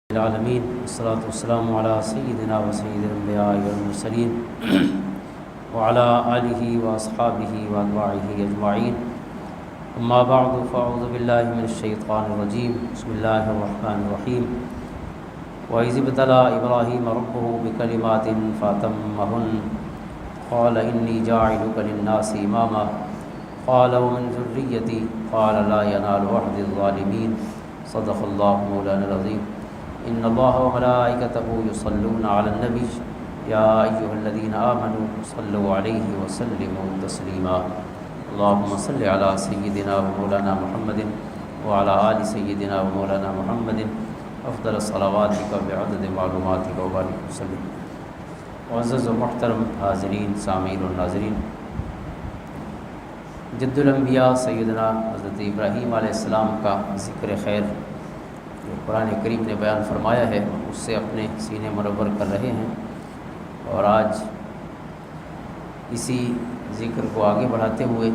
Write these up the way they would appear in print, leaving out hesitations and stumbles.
العالمین والصلاة والسلام علی سیدنا و سید الانبیاء والمرسلین وعلی آلہ واصحابہ واتباعہ اجمعین اما بعد فاعوذ باللہ من الشیطان الرجیم بسم اللہ الرحمن الرحیم وَإِذِ ابْتَلَىٰ إِبْرَاهِيمَ رَبُّهُ بِكَلِمَاتٍ فَأَتَمَّهُنَّ قَالَ إِنِّي جَاعِلُكَ لِلنَّاسِ إِمَامًا قَالَ وَمِنْ ذُرِّيَّتِي قَالَ لَا يَنَالُ عَهْدِي الظَّالِمِينَ صدق اللہ مولانا العظیم ان اللہ وملائکتہ یصلون علی النبی یا ایہا الذین آمنوا صلوا علیہ وسلموا تسلیما اللہم صل علی سیدنا و مولانا محمد وعلی آل سیدنا و مولانا محمد افضل صلواتک بعدد معلوماتک و بارک وسلم۔ معزز و محترم حاضرین سامعین و ناظرین، جد الانبیاء سیدنا حضرت ابراہیم علیہ السلام کا ذکر خیر جو قرآن کریم نے بیان فرمایا ہے اس سے اپنے سینے منور کر رہے ہیں، اور آج اسی ذکر کو آگے بڑھاتے ہوئے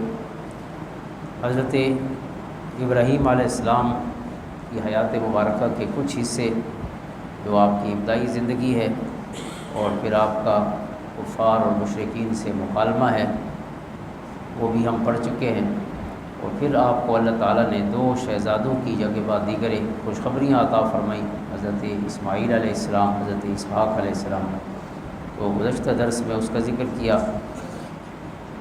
حضرت ابراہیم علیہ السلام کی حیات مبارکہ کے کچھ حصے جو آپ کی ابتدائی زندگی ہے اور پھر آپ کا کفار اور مشرکین سے مکالمہ ہے وہ بھی ہم پڑھ چکے ہیں، اور پھر آپ کو اللہ تعالیٰ نے دو شہزادوں کی جگہ بعد دیگر خوشخبریاں عطا فرمائیں، حضرت اسماعیل علیہ السلام، حضرت اسحاق علیہ السلام، تو گزشتہ درس میں اس کا ذکر کیا۔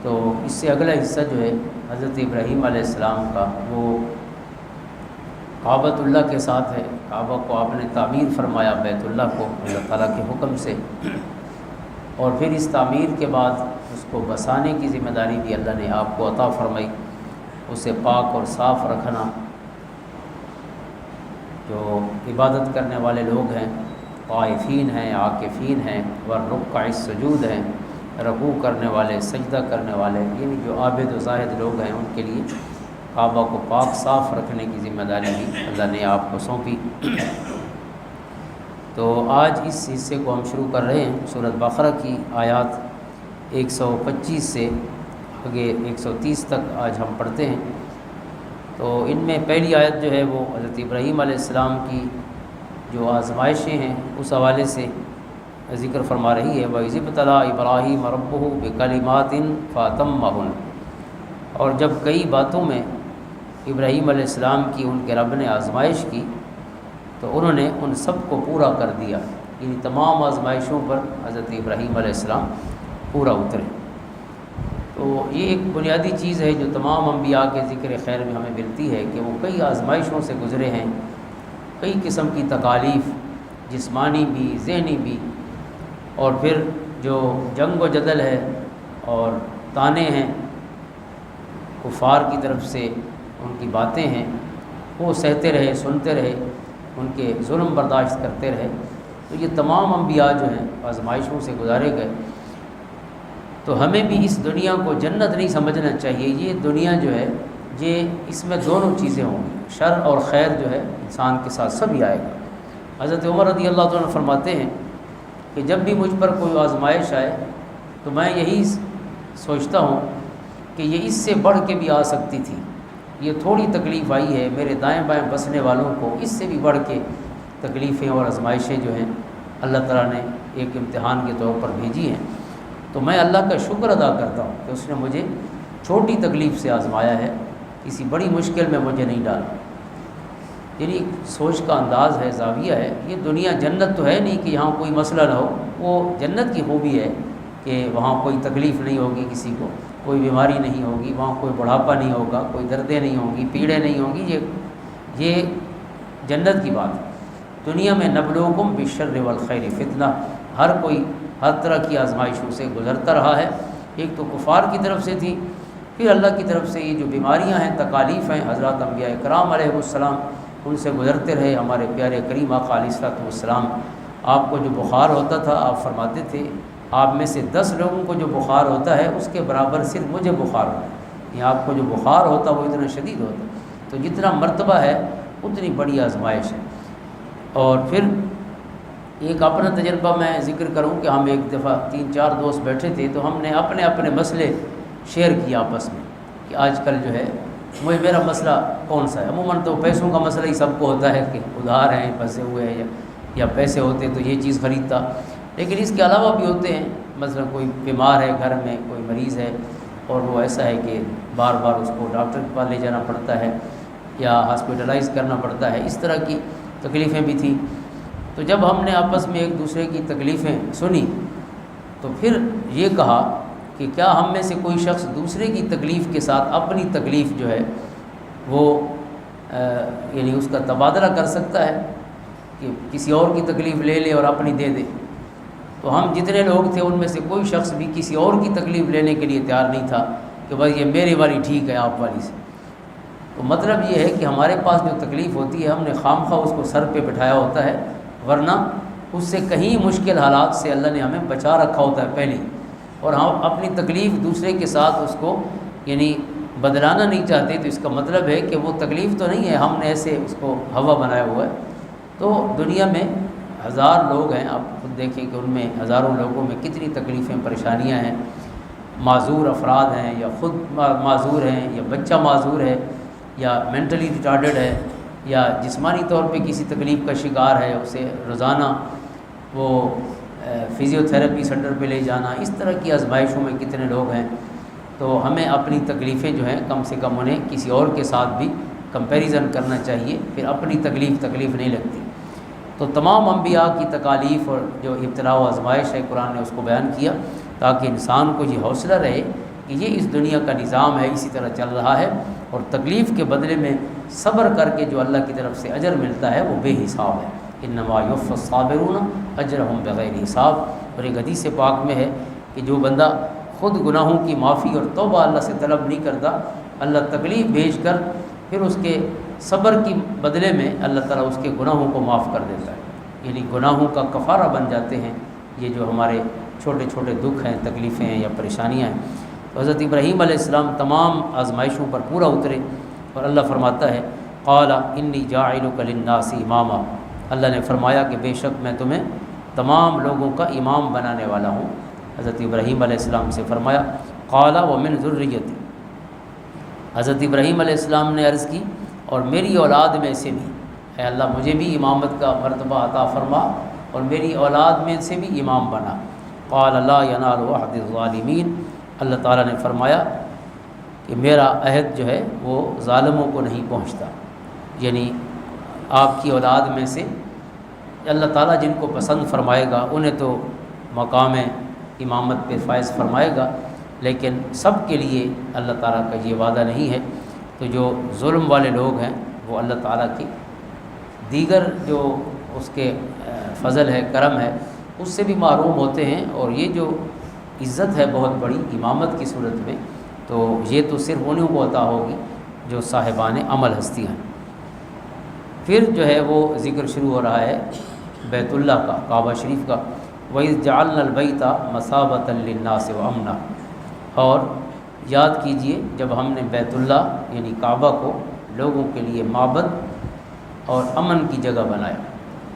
تو اس سے اگلا حصہ جو ہے حضرت ابراہیم علیہ السلام کا، وہ کعبۃ اللہ کے ساتھ ہے۔ کعبہ کو آپ نے تعمیر فرمایا، بیت اللہ کو اللہ تعالیٰ کے حکم سے، اور پھر اس تعمیر کے بعد اس کو بسانے کی ذمہ داری بھی اللہ نے آپ کو عطا فرمائی، اسے پاک اور صاف رکھنا۔ جو عبادت کرنے والے لوگ ہیں، طائفین ہیں، عاکفین ہیں، والرکع السجود ہیں، رکوع کرنے والے، سجدہ کرنے والے، یعنی جو عابد و زاہد لوگ ہیں ان کے لیے کعبہ کو پاک صاف رکھنے کی ذمہ داری بھی اللہ نے آپ کو سونپی۔ تو آج اس حصے کو ہم شروع کر رہے ہیں سورۃ بقرہ کی آیات 125 سے آگے 130 تک آج ہم پڑھتے ہیں۔ تو ان میں پہلی آیت جو ہے وہ حضرت ابراہیم علیہ السلام کی جو آزمائشیں ہیں اس حوالے سے ذکر فرما رہی ہے۔ وَإِذِ ابْتَلَىٰ إِبْرَاهِيمَ رَبُّهُ بِكَلِمَاتٍ فَأَتَمَّهُنَّ، اور جب کئی باتوں میں ابراہیم علیہ السلام کی ان کے رب نے آزمائش کی تو انہوں نے ان سب کو پورا کر دیا، یعنی تمام آزمائشوں پر حضرت ابراہیم علیہ السلام پورا اترے۔ تو یہ ایک بنیادی چیز ہے جو تمام انبیاء کے ذکر خیر میں ہمیں ملتی ہے کہ وہ کئی آزمائشوں سے گزرے ہیں، کئی قسم کی تکالیف، جسمانی بھی، ذہنی بھی، اور پھر جو جنگ و جدل ہے اور طعنے ہیں کفار کی طرف سے، ان کی باتیں ہیں، وہ سہتے رہے، سنتے رہے، ان کے ظلم برداشت کرتے رہے۔ تو یہ تمام انبیاء جو ہیں آزمائشوں سے گزارے گئے۔ تو ہمیں بھی اس دنیا کو جنت نہیں سمجھنا چاہیے۔ یہ دنیا جو ہے یہ اس میں دونوں چیزیں ہوں گی، شر اور خیر جو ہے انسان کے ساتھ سب ہی آئے گا۔ حضرت عمر رضی اللہ عنہ فرماتے ہیں کہ جب بھی مجھ پر کوئی آزمائش آئے تو میں یہی سوچتا ہوں کہ یہ اس سے بڑھ کے بھی آ سکتی تھی، یہ تھوڑی تکلیف آئی ہے، میرے دائیں بائیں بسنے والوں کو اس سے بھی بڑھ کے تکلیفیں اور آزمائشیں جو ہیں اللہ تعالیٰ نے ایک امتحان کے طور پر بھیجی ہیں۔ تو میں اللہ کا شکر ادا کرتا ہوں کہ اس نے مجھے چھوٹی تکلیف سے آزمایا ہے، کسی بڑی مشکل میں مجھے نہیں ڈالا۔ یعنی سوچ کا انداز ہے، زاویہ ہے۔ یہ دنیا جنت تو ہے نہیں کہ یہاں کوئی مسئلہ نہ ہو، وہ جنت کی خوبی ہے کہ وہاں کوئی تکلیف نہیں ہوگی، کسی کو کوئی بیماری نہیں ہوگی، وہاں کوئی بڑھاپا نہیں ہوگا، کوئی دردیں نہیں ہوں گی، پیڑیں نہیں ہوں گی۔ یہ جنت کی بات ہے۔ دنیا میں نبلوکم بالشر والخیر فتنہ، ہر کوئی ہر طرح کی آزمائشوں سے گزرتا رہا ہے۔ ایک تو کفار کی طرف سے تھی، پھر اللہ کی طرف سے یہ جو بیماریاں ہیں، تکالیف ہیں، حضرات انبیاء کرام علیہ السلام ان سے گزرتے رہے۔ ہمارے پیارے کریم آقا علیہ السلام، آپ کو جو بخار ہوتا تھا آپ فرماتے تھے آپ میں سے 10 لوگوں کو جو بخار ہوتا ہے اس کے برابر صرف مجھے بخار ہوتا ہے، یعنی آپ کو جو بخار ہوتا وہ اتنا شدید ہوتا۔ تو جتنا مرتبہ ہے اتنی بڑی آزمائش ہے۔ اور پھر ایک اپنا تجربہ میں ذکر کروں کہ ہم ایک دفعہ 3-4 دوست بیٹھے تھے تو ہم نے اپنے اپنے مسئلے شیئر کیا آپس میں کہ آج کل جو ہے میرا مسئلہ کون سا ہے۔ عموماً تو پیسوں کا مسئلہ ہی سب کو ہوتا ہے کہ ادھار ہیں، پھنسے ہوئے ہیں، یا پیسے ہوتے تو یہ چیز خریدتا، لیکن اس کے علاوہ بھی ہوتے ہیں، مثلا کوئی بیمار ہے گھر میں، کوئی مریض ہے اور وہ ایسا ہے کہ بار بار اس کو ڈاکٹر کے پاس لے جانا پڑتا ہے یا ہاسپٹلائز کرنا پڑتا ہے، اس طرح کی تکلیفیں بھی تھیں۔ تو جب ہم نے آپس میں ایک دوسرے کی تکلیفیں سنی تو پھر یہ کہا کہ کیا ہم میں سے کوئی شخص دوسرے کی تکلیف کے ساتھ اپنی تکلیف جو ہے وہ یعنی اس کا تبادلہ کر سکتا ہے کہ کسی اور کی تکلیف لے لے اور اپنی دے دے۔ تو ہم جتنے لوگ تھے ان میں سے کوئی شخص بھی کسی اور کی تکلیف لینے کے لیے تیار نہیں تھا کہ بھائی یہ میری والی ٹھیک ہے آپ والی سے۔ تو مطلب یہ ہے کہ ہمارے پاس جو تکلیف ہوتی ہے ہم نے خام خواہ اس کو سر پہ بٹھایا ہوتا ہے، ورنہ اس سے کہیں مشکل حالات سے اللہ نے ہمیں بچا رکھا ہوتا ہے پہلے، اور ہم اپنی تکلیف دوسرے کے ساتھ اس کو یعنی بدلانا نہیں چاہتے، تو اس کا مطلب ہے کہ وہ تکلیف تو نہیں ہے، ہم نے ایسے اس کو ہوا بنایا ہوا ہے۔ تو دنیا میں ہزار لوگ ہیں، آپ خود دیکھیں کہ ان میں ہزاروں لوگوں میں کتنی تکلیفیں پریشانیاں ہیں، معذور افراد ہیں یا خود معذور ہیں یا بچہ معذور ہے یا مینٹلی ریٹارڈڈ ہے یا جسمانی طور پہ کسی تکلیف کا شکار ہے، اسے روزانہ وہ فزیو تھراپی سینٹر پہ لے جانا، اس طرح کی آزمائشوں میں کتنے لوگ ہیں۔ تو ہمیں اپنی تکلیفیں جو ہیں کم سے کم انہیں کسی اور کے ساتھ بھی کمپیریزن کرنا چاہیے، پھر اپنی تکلیف نہیں لگتی۔ تو تمام انبیاء کی تکالیف اور جو ابتلاء و آزمائش ہے قرآن نے اس کو بیان کیا تاکہ انسان کو یہ حوصلہ رہے کہ یہ اس دنیا کا نظام ہے، اسی طرح چل رہا ہے، اور تکلیف کے بدلے میں صبر کر کے جو اللہ کی طرف سے اجر ملتا ہے وہ بے حساب ہے۔ انما یوفی الصابرون اجرہم بغیر حساب۔ اور ایک حدیث پاک میں ہے کہ جو بندہ خود گناہوں کی معافی اور توبہ اللہ سے طلب نہیں کرتا، اللہ تکلیف بھیج کر پھر اس کے صبر کی بدلے میں اللہ تعالیٰ اس کے گناہوں کو معاف کر دیتا ہے، یعنی گناہوں کا کفارہ بن جاتے ہیں یہ جو ہمارے چھوٹے چھوٹے دکھ ہیں، تکلیفیں ہیں یا پریشانیاں ہیں۔ تو حضرت ابراہیم علیہ السلام تمام آزمائشوں پر پورا اترے، اور اللہ فرماتا ہے قال انی جاعلک للناس اماما، اللہ نے فرمایا کہ بے شک میں تمہیں تمام لوگوں کا امام بنانے والا ہوں۔ حضرت ابراہیم علیہ السلام سے فرمایا قال ومن ذریتی، حضرت ابراہیم علیہ السلام نے عرض کی اور میری اولاد میں سے بھی، اے اللہ مجھے بھی امامت کا مرتبہ عطا فرما اور میری اولاد میں سے بھی امام بنا۔ قال لا ینال عہد الظالمین، اللہ تعالیٰ نے فرمایا کہ میرا عہد جو ہے وہ ظالموں کو نہیں پہنچتا، یعنی آپ کی اولاد میں سے اللہ تعالیٰ جن کو پسند فرمائے گا انہیں تو مقام امامت پہ فائز فرمائے گا، لیکن سب کے لیے اللہ تعالیٰ کا یہ وعدہ نہیں ہے۔ تو جو ظلم والے لوگ ہیں وہ اللہ تعالیٰ کی دیگر جو اس کے فضل ہے، کرم ہے، اس سے بھی محروم ہوتے ہیں، اور یہ جو عزت ہے بہت بڑی امامت کی صورت میں، تو یہ تو صرف انہیں کو عطا ہوگی جو صاحبان عمل ہستی ہیں۔ پھر جو ہے وہ ذکر شروع ہو رہا ہے بیت اللہ کا، کعبہ شریف کا۔ وَإِذْ جَعَلْنَا الْبَيْتَ مَثَابَةً لِلنَّاسِ وَأَمْنًا، اور یاد کیجئے جب ہم نے بیت اللہ یعنی کعبہ کو لوگوں کے لیے معبد اور امن کی جگہ بنایا،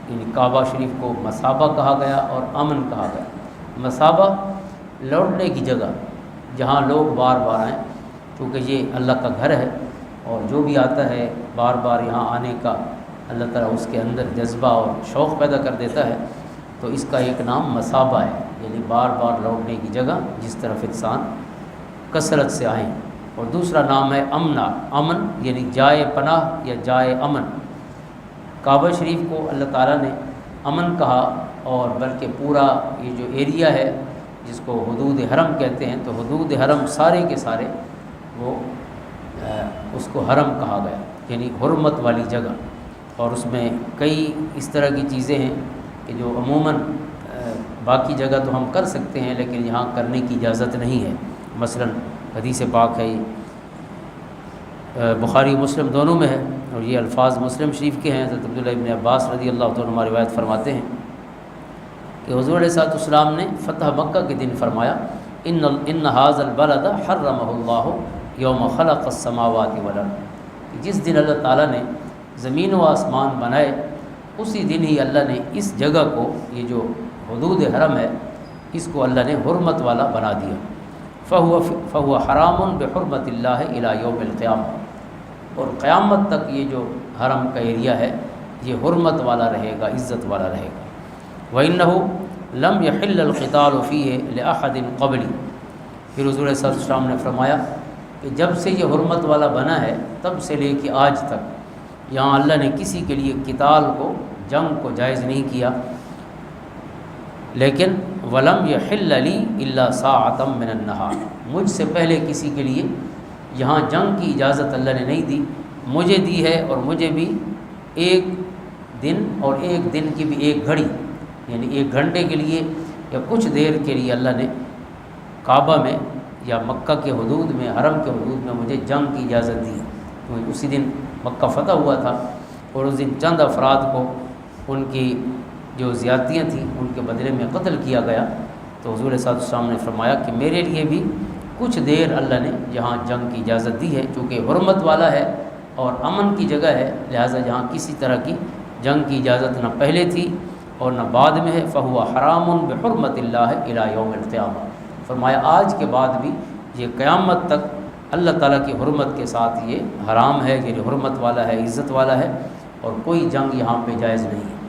یعنی کعبہ شریف کو مثابہ کہا گیا اور امن کہا گیا۔ مثابہ لوٹنے کی جگہ جہاں لوگ بار بار آئیں، کیونکہ یہ اللہ کا گھر ہے اور جو بھی آتا ہے بار بار یہاں آنے کا اللہ تعالیٰ اس کے اندر جذبہ اور شوق پیدا کر دیتا ہے، تو اس کا ایک نام مثابہ ہے، یعنی بار بار لوٹنے کی جگہ جس طرف انسان کثرت سے آئیں۔ اور دوسرا نام ہے امنا، امن یعنی جائے پناہ یا جائے امن۔ کعبہ شریف کو اللہ تعالیٰ نے امن کہا، اور بلکہ پورا یہ جو ایریا ہے جس کو حدود حرم کہتے ہیں، تو حدود حرم سارے کے سارے وہ اس کو حرم کہا گیا، یعنی حرمت والی جگہ۔ اور اس میں کئی اس طرح کی چیزیں ہیں کہ جو عموماً باقی جگہ تو ہم کر سکتے ہیں لیکن یہاں کرنے کی اجازت نہیں ہے۔ مثلا حدیث پاک ہے، بخاری مسلم دونوں میں ہے، اور یہ الفاظ مسلم شریف کے ہیں۔ حضرت عبداللہ ابن عباس رضی اللہ عنہ روایت فرماتے ہیں کہ حضور علیہ السلام نے فتح مکہ کے دن فرمایا ان ھذا البلد حرمہ اللہ یوم خلق السماوات والارض، جس دن اللہ تعالیٰ نے زمین و آسمان بنائے اسی دن ہی اللہ نے اس جگہ کو، یہ جو حدود حرم ہے، اس کو اللہ نے حرمت والا بنا دیا۔ فہو حرام بحرمت اللہ الی یوم القیامہ، اور قیامت تک یہ جو حرم کا ایریا ہے یہ حرمت والا رہے گا، عزت والا رہے گا۔ وَإِنَّهُ لَمْ يَحِلَّ الْقِتَالُ فِيهِ لِأَحَدٍ قَبْلِي، پھر حضور صلی اللہ علیہ وسلم نے فرمایا کہ جب سے یہ حرمت والا بنا ہے تب سے لے کے آج تک یہاں اللہ نے کسی کے لیے قتال کو، جنگ کو جائز نہیں کیا، لیکن وَلَمْ يَحِلَّ لِي إِلَّا سَاعَةً مِّنَ النَّهَارِ، مجھ سے پہلے کسی کے لیے یہاں جنگ کی اجازت اللہ نے نہیں دی، مجھے دی ہے، اور مجھے بھی ایک دن اور ایک دن کی بھی ایک گھڑی، یعنی ایک گھنٹے کے لیے یا کچھ دیر کے لیے اللہ نے کعبہ میں یا مکہ کے حدود میں، حرم کے حدود میں مجھے جنگ کی اجازت دی، کیونکہ اسی دن مکہ فتح ہوا تھا، اور اس دن چند افراد کو ان کی جو زیادتیاں تھیں ان کے بدلے میں قتل کیا گیا۔ تو حضور صلی اللہ علیہ وسلم نے فرمایا کہ میرے لیے بھی کچھ دیر اللہ نے یہاں جنگ کی اجازت دی ہے، چونکہ حرمت والا ہے اور امن کی جگہ ہے، لہٰذا جہاں کسی طرح کی جنگ کی اجازت نہ پہلے تھی اور نہ بعد میں ہے، فَهُوَ حَرَامٌ بِحُرْمَةِ اللَّهِ إِلَى يَوْمِ الْقِيَامَةِ، فرمایا آج کے بعد بھی یہ قیامت تک اللہ تعالیٰ کی حرمت کے ساتھ یہ حرام ہے، یعنی حرمت والا ہے، عزت والا ہے، اور کوئی جنگ یہاں پہ جائز نہیں ہے۔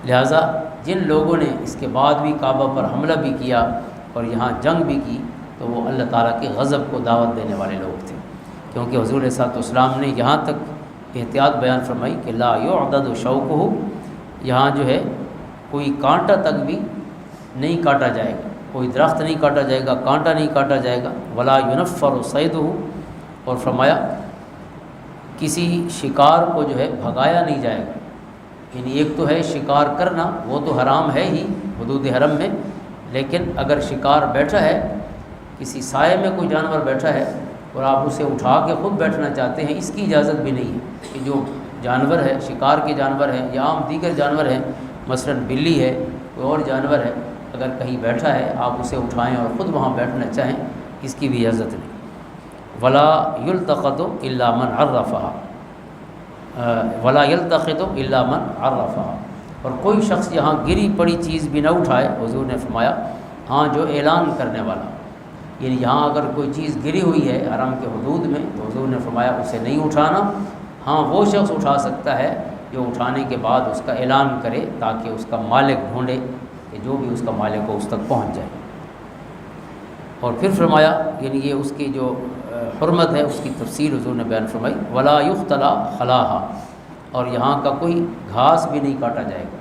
لہٰذا جن لوگوں نے اس کے بعد بھی کعبہ پر حملہ بھی کیا اور یہاں جنگ بھی کی تو وہ اللہ تعالیٰ کے غضب کو دعوت دینے والے لوگ تھے، کیونکہ حضور صلی اللہ علیہ وسلم نے یہاں تک احتیاط بیان فرمائی کہ لا یعضد شوکہ، یہاں جو ہے کوئی کانٹا تک بھی نہیں کاٹا جائے گا، کوئی درخت نہیں کاٹا جائے گا، کانٹا نہیں کاٹا جائے گا، ولا ینفر صیدہ، اور فرمایا کسی شکار کو جو ہے بھگایا نہیں جائے گا، یعنی ایک تو ہے شکار کرنا، وہ تو حرام ہے ہی حدود حرم میں، لیکن اگر شکار بیٹھا ہے، کسی سائے میں کوئی جانور بیٹھا ہے اور آپ اسے اٹھا کے خود بیٹھنا چاہتے ہیں، اس کی اجازت بھی نہیں ہے کہ جو جانور ہے، شکار کے جانور ہیں یا عام دیگر جانور ہیں، مثلا بلی ہے، کوئی اور جانور ہے، اگر کہیں بیٹھا ہے آپ اسے اٹھائیں اور خود وہاں بیٹھنا چاہیں، اس کی بھی اجازت نہیں۔ ولا یلتقط الا من عرفها، ولا یلتقط الا من عرفها، اور کوئی شخص یہاں گری پڑی چیز بھی نہ اٹھائے، حضور نے فرمایا ہاں جو اعلان کرنے والا، یعنی یہاں اگر کوئی چیز گری ہوئی ہے حرم کے حدود میں تو حضور نے فرمایا اسے نہیں اٹھانا، ہاں وہ شخص اٹھا سکتا ہے جو اٹھانے کے بعد اس کا اعلان کرے تاکہ اس کا مالک ڈھونڈے کہ جو بھی اس کا مالک ہو اس تک پہنچ جائے۔ اور پھر فرمایا یعنی یہ اس کی جو حرمت ہے اس کی تفصیل حضور نے بیان فرمائی، ولا یختلا خلاہا، اور یہاں کا کوئی گھاس بھی نہیں کاٹا جائے گا،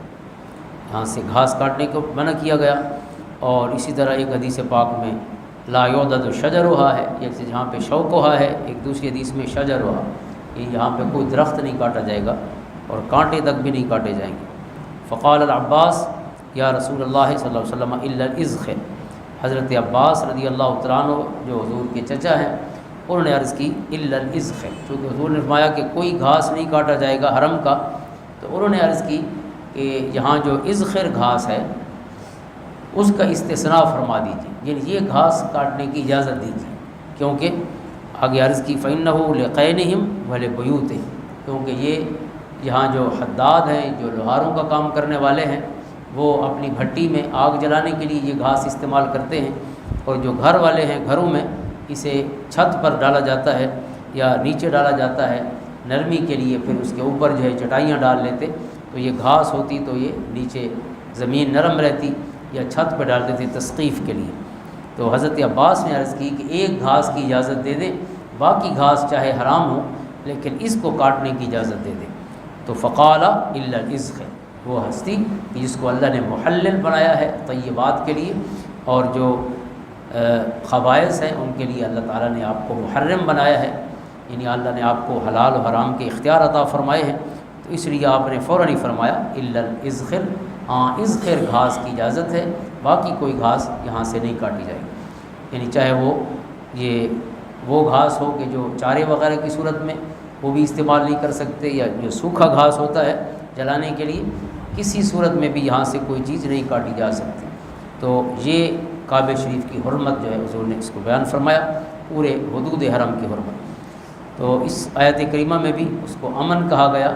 یہاں سے گھاس کاٹنے کو منع کیا گیا۔ اور اسی طرح ایک حدیث پاک میں لا یعضد شجرها ہے، ایک سے جہاں پہ شوکها ہے، ایک دوسری حدیث میں شجرها، یہاں پہ کوئی درخت نہیں کاٹا جائے گا اور کانٹے تک بھی نہیں کاٹے جائیں گے۔ فقال العباس یا رسول اللہ صلی اللہ علیہ وسلم الا الازخر، حضرت عباس رضی اللہ تعالیٰ عنہ جو حضور کے چچا ہیں انہوں نے عرض کی الا الازخر، چونکہ حضور نے فرمایا کہ کوئی گھاس نہیں کاٹا جائے گا حرم کا، تو انہوں نے عرض کی کہ یہاں جو ازخر گھاس ہے اس کا استثناء فرما دیجیے، یعنی یہ گھاس کاٹنے کی اجازت دیجیے، کیونکہ آگے عرض کی فَإِنَّهُ لِقَيْنِهِمْ وَلِبُيُوتِهِمْ، کیونکہ یہ یہاں جو حداد ہیں، جو لوہاروں کا کام کرنے والے ہیں، وہ اپنی بھٹی میں آگ جلانے کے لیے یہ گھاس استعمال کرتے ہیں، اور جو گھر والے ہیں گھروں میں اسے چھت پر ڈالا جاتا ہے یا نیچے ڈالا جاتا ہے نرمی کے لیے، پھر اس کے اوپر جو ہے چٹائیاں ڈال لیتے، تو یہ گھاس ہوتی تو یہ نیچے زمین نرم رہتی، یا چھت پہ ڈال دیتے تسقیف کے لیے۔ تو حضرت عباس نے عرض کی کہ ایک گھاس کی اجازت دے دیں، باقی گھاس چاہے حرام ہو لیکن اس کو کاٹنے کی اجازت دے دیں۔ تو فقال الا الازخر، وہ ہستی جس کو اللہ نے محلل بنایا ہے طیبات کے لیے، اور جو خبائث ہیں ان کے لیے اللہ تعالیٰ نے آپ کو محرم بنایا ہے، یعنی اللہ نے آپ کو حلال و حرام کے اختیار عطا فرمائے ہیں، تو اس لیے آپ نے فوراً ہی فرمایا الا الازخر، ہاں ازخر گھاس کی اجازت ہے، باقی کوئی گھاس یہاں سے نہیں کاٹی جائے گی، یعنی چاہے وہ گھاس ہو کہ جو چارے وغیرہ کی صورت میں وہ بھی استعمال نہیں کر سکتے، یا جو سوکھا گھاس ہوتا ہے جلانے کے لیے، کسی صورت میں بھی یہاں سے کوئی چیز نہیں کاٹی جا سکتی۔ تو یہ کعبہ شریف کی حرمت جو ہے حضور نے اس کو بیان فرمایا، پورے حدود حرم کی حرمت۔ تو اس آیت کریمہ میں بھی اس کو امن کہا گیا،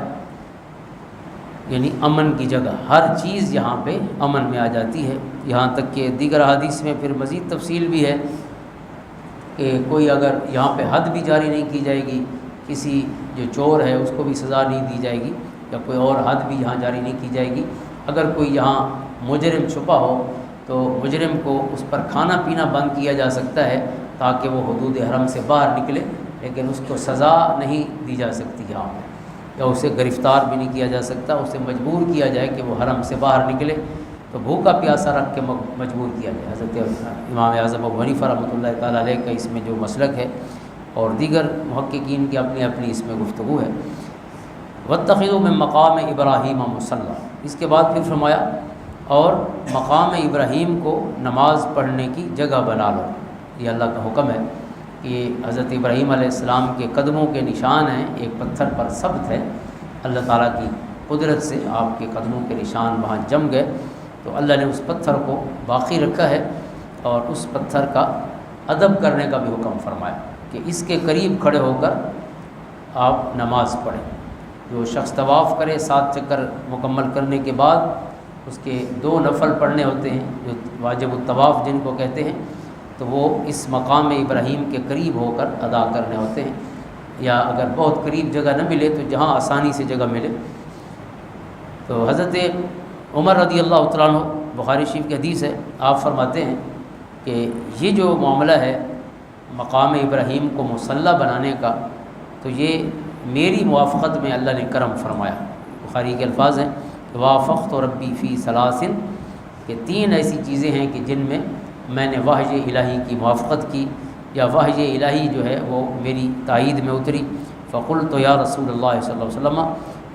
یعنی امن کی جگہ، ہر چیز یہاں پہ امن میں آ جاتی ہے، یہاں تک کہ دیگر احادیث میں پھر مزید تفصیل بھی ہے کہ کوئی اگر یہاں پہ حد بھی جاری نہیں کی جائے گی، کسی جو چور ہے اس کو بھی سزا نہیں دی جائے گی، یا کوئی اور حد بھی یہاں جاری نہیں کی جائے گی۔ اگر کوئی یہاں مجرم چھپا ہو تو مجرم کو اس پر کھانا پینا بند کیا جا سکتا ہے تاکہ وہ حدود حرم سے باہر نکلے، لیکن اس کو سزا نہیں دی جا سکتی یہاں پہ، یا اسے گرفتار بھی نہیں کیا جا سکتا، اسے مجبور کیا جائے کہ وہ حرم سے باہر نکلے تو بھوکا پیاسا رکھ کے مجبور کیا جائے۔ حضرت امام اعظم ابو حنیفہ رحمۃ اللہ تعالیٰ علیہ کا اس میں جو مسلک ہے، اور دیگر محققین کی اپنی اپنی اس میں گفتگو ہے۔ واتخذوا من مقام ابراہیم مصلی، اس کے بعد پھر فرمایا اور مقام ابراہیم کو نماز پڑھنے کی جگہ بنا لو۔ یہ اللہ کا حکم ہے کہ حضرت ابراہیم علیہ السلام کے قدموں کے نشان ہیں، ایک پتھر پر ثبت ہے، اللہ تعالیٰ کی قدرت سے آپ کے قدموں کے نشان وہاں جم گئے، تو اللہ نے اس پتھر کو باقی رکھا ہے، اور اس پتھر کا ادب کرنے کا بھی حکم فرمایا کہ اس کے قریب کھڑے ہو کر آپ نماز پڑھیں۔ جو شخص طواف کرے 7 چکر مکمل کرنے کے بعد اس کے 2 نفل پڑھنے ہوتے ہیں، جو واجب الطواف جن کو کہتے ہیں، تو وہ اس مقام ابراہیم کے قریب ہو کر ادا کرنے ہوتے ہیں، یا اگر بہت قریب جگہ نہ ملے تو جہاں آسانی سے جگہ ملے۔ تو حضرت عمر رضی اللہ تعالیٰ عنہ، بخاری شریف کی حدیث ہے، آپ فرماتے ہیں کہ یہ جو معاملہ ہے مقام ابراہیم کو مصلی بنانے کا، تو یہ میری موافقت میں اللہ نے کرم فرمایا۔ بخاری کے الفاظ ہیں کہ وافقت ربی فی ثلاث، کہ 3 ایسی چیزیں ہیں کہ جن میں میں نے وحی الہی کی موافقت کی، یا وحی الہی جو ہے وہ میری تائید میں اتری۔ فقلت یا رسول اللہ صلی اللہ علیہ وسلم،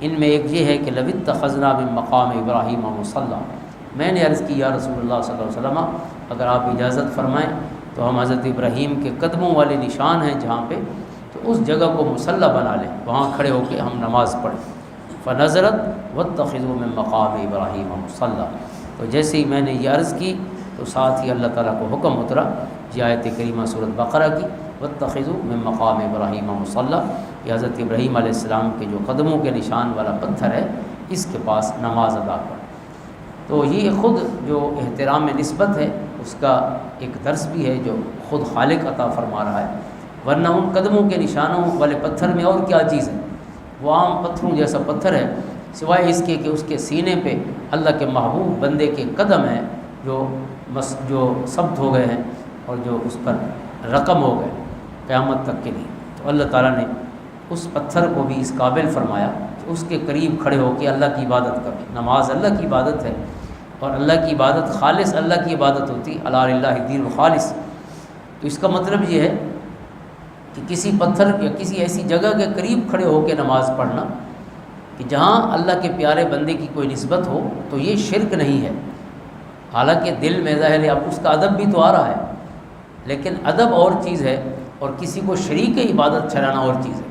ان میں ایک یہ ہے کہ لو اتخذنا من مقام ابراہیم مصلی، میں نے عرض کی یا رسول اللہ صلی اللہ علیہ وسلم اگر آپ اجازت فرمائیں تو ہم حضرت ابراہیم کے قدموں والے نشان ہیں جہاں پہ، تو اس جگہ کو مصلی بنا لیں، وہاں کھڑے ہو کے ہم نماز پڑھیں۔ فنظرت واتخذوا من مقام ابراہیم مصلی، تو جیسے ہی میں نے یہ عرض کی تو ساتھ ہی اللہ تعالیٰ کو حکم اترا، یہ آیت کریمہ سورۃ بقرہ کی، واتخذوا من مقام ابراہیم مصلی، کہ حضرت ابراہیم علیہ السلام کے جو قدموں کے نشان والا پتھر ہے اس کے پاس نماز ادا کریں۔ تو یہ خود جو احترام نسبت ہے اس کا ایک درس بھی ہے جو خود خالق عطا فرما رہا ہے، ورنہ ان قدموں کے نشانوں والے پتھر میں اور کیا چیز ہے؟ وہ عام پتھروں جیسا پتھر ہے، سوائے اس کے کہ اس کے سینے پہ اللہ کے محبوب بندے کے قدم ہیں جو ثبت ہو گئے ہیں اور جو اس پر رقم ہو گئے قیامت تک کے لیے۔ تو اللہ تعالیٰ نے اس پتھر کو بھی اس قابل فرمایا کہ اس کے قریب کھڑے ہو کے اللہ کی عبادت کریں۔ نماز اللہ کی عبادت ہے، اور اللہ کی عبادت خالص اللہ کی عبادت ہوتی، الا للہ الدین الخالص۔ تو اس کا مطلب یہ ہے کہ کسی پتھر یا کسی ایسی جگہ کے قریب کھڑے ہو کے نماز پڑھنا کہ جہاں اللہ کے پیارے بندے کی کوئی نسبت ہو، تو یہ شرک نہیں ہے۔ حالانکہ دل میں ظاہر ہے اب اس کا ادب بھی تو آ رہا ہے، لیکن ادب اور چیز ہے اور کسی کو شریک عبادت ٹھہرانا اور چیز ہے۔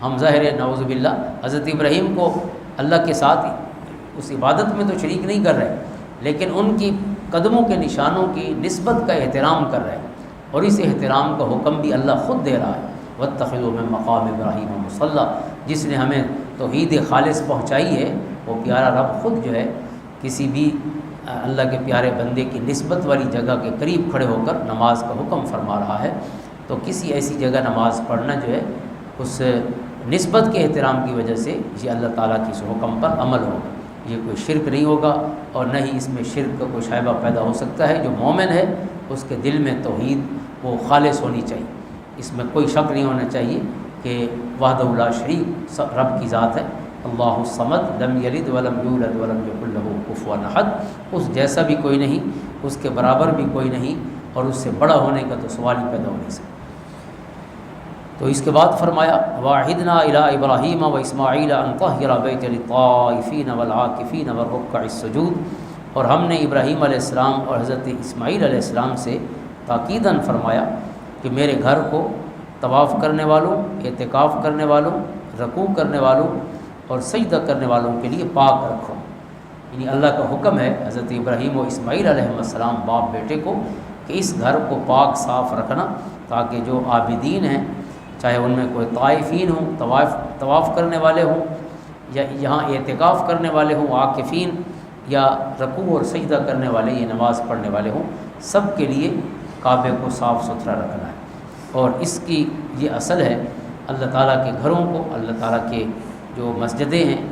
ہم ظاہر ہے نعوذ باللہ حضرت ابراہیم کو اللہ کے ساتھ اس عبادت میں تو شریک نہیں کر رہے، لیکن ان کی قدموں کے نشانوں کی نسبت کا احترام کر رہے ہیں، اور اس احترام کا حکم بھی اللہ خود دے رہا ہے، واتخذوا من مقام ابراہیم مصلی۔ جس نے ہمیں توحید خالص پہنچائی ہے وہ پیارا رب خود جو ہے کسی بھی اللہ کے پیارے بندے کی نسبت والی جگہ کے قریب کھڑے ہو کر نماز کا حکم فرما رہا ہے۔ تو کسی ایسی جگہ نماز پڑھنا جو ہے اس نسبت کے احترام کی وجہ سے یہ اللہ تعالیٰ کی اس حکم پر عمل ہوگا، یہ کوئی شرک نہیں ہوگا، اور نہ ہی اس میں شرک کا کوئی شائبہ پیدا ہو سکتا ہے۔ جو مومن ہے اس کے دل میں توحید وہ خالص ہونی چاہیے، اس میں کوئی شک نہیں ہونا چاہیے کہ وحدہ لا شریک رب کی ذات ہے، اللہ الصمد لم یلد ولم یولد ولم یکن لہ کفوا احد، اس جیسا بھی کوئی نہیں، اس کے برابر بھی کوئی نہیں، اور اس سے بڑا ہونے کا تو سوال ہی پیدا ہو نہیں سکتا۔ تو اس کے بعد فرمایا واحدنا الی ابراہیم و اسماعیل ان طہر بیت للطائفین والعاکفین والرکع السجود، اور ہم نے ابراہیم علیہ السلام اور حضرت اسماعیل علیہ السلام سے تاکیداً فرمایا کہ میرے گھر کو طواف کرنے والوں، اعتکاف کرنے والوں، رکوع کرنے والوں اور سجدہ کرنے والوں کے لیے پاک رکھو۔ یعنی اللہ کا حکم ہے حضرت ابراہیم و اسماعیل علیہ السلام باپ بیٹے کو کہ اس گھر کو پاک صاف رکھنا، تاکہ جو عابدین ہیں، چاہے ان میں کوئی طائفین ہوں، طواف کرنے والے ہوں، یا یہاں اعتکاف کرنے والے ہوں، عاکفین، یا رکوع اور سجدہ کرنے والے، یہ نماز پڑھنے والے ہوں، سب کے لیے کعبے کو صاف ستھرا رکھنا ہے۔ اور اس کی یہ اصل ہے اللہ تعالیٰ کے گھروں کو، اللہ تعالیٰ کے جو مسجدیں ہیں،